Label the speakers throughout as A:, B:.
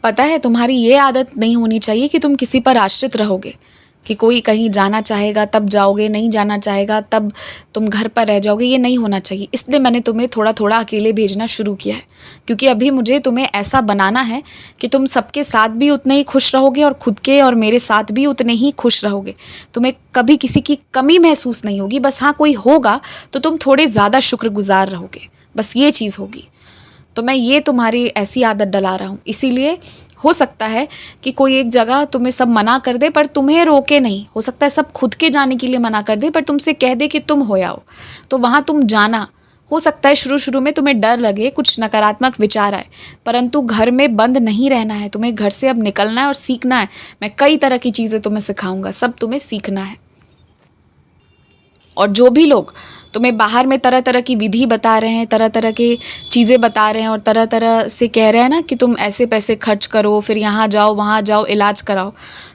A: पता है तुम्हारी ये आदत नहीं होनी चाहिए कि तुम किसी पर आश्रित रहोगे, कि कोई कहीं जाना चाहेगा तब जाओगे, नहीं जाना चाहेगा तब तुम घर पर रह जाओगे। ये नहीं होना चाहिए। इसलिए मैंने तुम्हें थोड़ा थोड़ा अकेले भेजना शुरू किया है, क्योंकि अभी मुझे तुम्हें ऐसा बनाना है कि तुम सबके साथ भी उतने ही खुश रहोगे और खुद के और मेरे साथ भी उतने ही खुश रहोगे। तुम्हें कभी किसी की कमी महसूस नहीं होगी। बस हाँ, कोई होगा तो तुम थोड़े ज़्यादा शुक्रगुजार रहोगे, बस ये चीज़ होगी। तो मैं ये तुम्हारी ऐसी आदत डला रहा हूँ। इसीलिए हो सकता है कि कोई एक जगह तुम्हें सब मना कर दे पर तुम्हें रोके नहीं। हो सकता है सब खुद के जाने के लिए मना कर दे पर तुमसे कह दे कि तुम हो आओ, तो वहाँ तुम जाना। हो सकता है शुरू शुरू में तुम्हें डर लगे, कुछ नकारात्मक विचार आए, परंतु घर में बंद नहीं रहना है। तुम्हें घर से अब निकलना है और सीखना है। मैं कई तरह की चीज़ें तुम्हें सिखाऊंगा, सब तुम्हें सीखना है। और जो भी लोग तुम्हें बाहर में तरह तरह की विधि बता रहे हैं, तरह तरह की चीज़ें बता रहे हैं और तरह तरह से कह रहे हैं ना कि तुम ऐसे पैसे खर्च करो, फिर यहाँ जाओ वहाँ जाओ इलाज कराओ,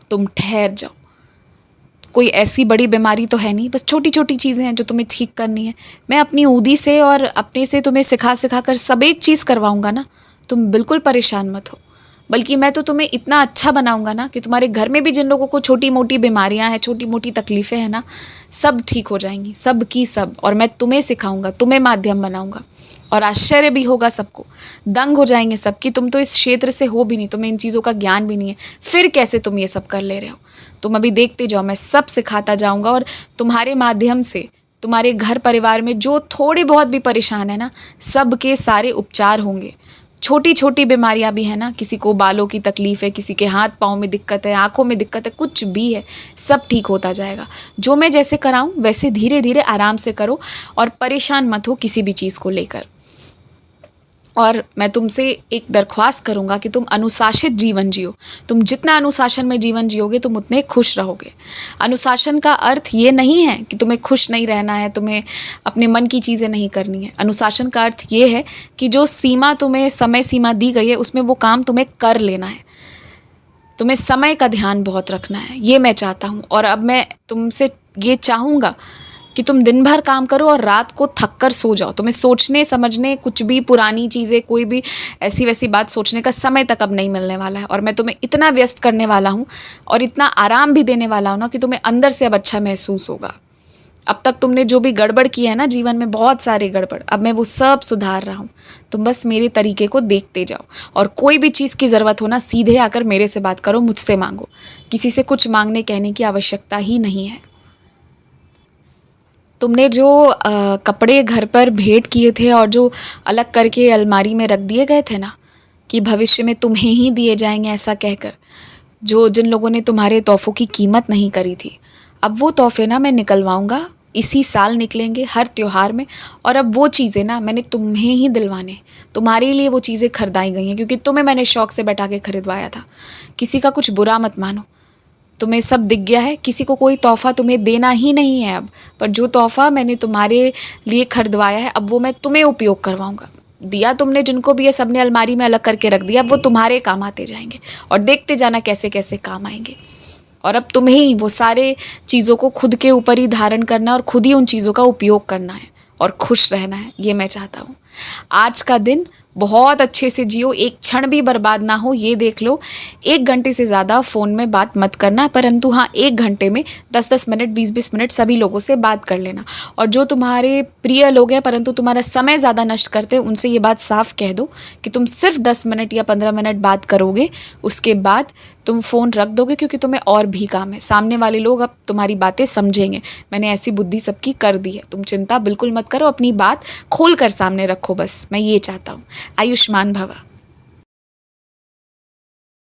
A: तुम ठहर जाओ। कोई ऐसी बड़ी बीमारी तो है नहीं, बस छोटी छोटी चीज़ें हैं जो तुम्हें ठीक करनी है। मैं अपनी ऊदी से और अपने से तुम्हें सिखा सिखा कर सब एक चीज़ करवाऊँगा ना। तुम बिल्कुल परेशान मत हो, बल्कि मैं तो तुम्हें इतना अच्छा बनाऊंगा ना कि तुम्हारे घर में भी जिन लोगों को छोटी मोटी बीमारियां हैं, छोटी मोटी तकलीफ़ें हैं ना, सब ठीक हो जाएंगी, सब की सब। और मैं तुम्हें सिखाऊंगा, तुम्हें माध्यम बनाऊंगा, और आश्चर्य भी होगा सबको, दंग हो जाएंगे सब कि तुम तो इस क्षेत्र से हो भी नहीं, तुम्हें इन चीज़ों का ज्ञान भी नहीं है, फिर कैसे तुम ये सब कर ले रहे हो। तुम अभी देखते जाओ, मैं सब सिखाता जाऊँगा और तुम्हारे माध्यम से तुम्हारे घर परिवार में जो थोड़े बहुत भी परेशान है ना, सब के सारे उपचार होंगे। छोटी छोटी बीमारियां भी है ना, किसी को बालों की तकलीफ़ है, किसी के हाथ पाँव में दिक्कत है, आँखों में दिक्कत है, कुछ भी है, सब ठीक होता जाएगा। जो मैं जैसे कराऊं वैसे धीरे धीरे आराम से करो और परेशान मत हो किसी भी चीज़ को लेकर। और मैं तुमसे एक दरख्वास्त करूँगा कि तुम अनुशासित जीवन जियो। तुम जितना अनुशासन में जीवन जियोगे तुम उतने खुश रहोगे। अनुशासन का अर्थ ये नहीं है कि तुम्हें खुश नहीं रहना है, तुम्हें अपने मन की चीज़ें नहीं करनी है। अनुशासन का अर्थ ये है कि जो सीमा तुम्हें समय सीमा दी गई है उसमें वो काम तुम्हें कर लेना है। तुम्हें समय का ध्यान बहुत रखना है, ये मैं चाहता हूँ। और अब मैं तुमसे ये चाहूँगा कि तुम दिन भर काम करो और रात को थक कर सो जाओ। तुम्हें सोचने समझने, कुछ भी पुरानी चीज़ें, कोई भी ऐसी वैसी बात सोचने का समय तक अब नहीं मिलने वाला है। और मैं तुम्हें इतना व्यस्त करने वाला हूँ और इतना आराम भी देने वाला हूँ ना कि तुम्हें अंदर से अब अच्छा महसूस होगा। अब तक तुमने जो भी गड़बड़ की है ना जीवन में, बहुत सारे गड़बड़, अब मैं वो सब सुधार रहा हूँ। तुम बस मेरे तरीके को देखते जाओ और कोई भी चीज़ की ज़रूरत हो ना, सीधे आकर मेरे से बात करो, मुझसे मांगो। किसी से कुछ मांगने कहने की आवश्यकता ही नहीं है। तुमने जो कपड़े घर पर भेंट किए थे और जो अलग करके अलमारी में रख दिए गए थे ना कि भविष्य में तुम्हें ही दिए जाएंगे ऐसा कहकर, जो जिन लोगों ने तुम्हारे तोहफ़ों की कीमत नहीं करी थी, अब वो तोहफ़े ना मैं निकलवाऊंगा। इसी साल निकलेंगे हर त्योहार में। और अब वो चीज़ें ना मैंने तुम्हें ही दिलवाने, तुम्हारे लिए वो चीज़ें खरीदाई गई हैं, क्योंकि तुम्हें मैंने शौक़ से बैठा के खरीदवाया था। किसी का कुछ बुरा मत मानो, तुम्हें सब दिख गया है। किसी को कोई तोहफ़ा तुम्हें देना ही नहीं है अब, पर जो तोहफ़ा मैंने तुम्हारे लिए खरीदवाया है अब वो मैं तुम्हें उपयोग करवाऊंगा। दिया तुमने जिनको भी, ये सब ने अलमारी में अलग करके रख दिया, अब वो तुम्हारे काम आते जाएंगे और देखते जाना कैसे कैसे काम आएंगे। और अब तुम्हें ही वो सारे चीज़ों को खुद के ऊपर ही धारण करना और खुद ही उन चीज़ों का उपयोग करना है और खुश रहना है, ये मैं चाहता हूँ। आज का दिन बहुत अच्छे से जियो, एक क्षण भी बर्बाद ना हो, ये देख लो। 1 घंटे से ज़्यादा फ़ोन में बात मत करना, परंतु हाँ 1 घंटे में 10-10 मिनट, 20-20 मिनट सभी लोगों से बात कर लेना। और जो तुम्हारे प्रिय लोग हैं परंतु तुम्हारा समय ज़्यादा नष्ट करते हैं, उनसे ये बात साफ कह दो कि तुम सिर्फ 10 मिनट या 15 मिनट बात करोगे, उसके बाद तुम फ़ोन रख दोगे, क्योंकि तुम्हें और भी काम है। सामने वाले लोग अब तुम्हारी बातें समझेंगे। मैंने ऐसी बुद्धि सबकी कर दी है, तुम चिंता बिल्कुल मत करो, अपनी बात खोल कर सामने रखो, बस मैं ये चाहता हूँ। आयुष्मान भवा।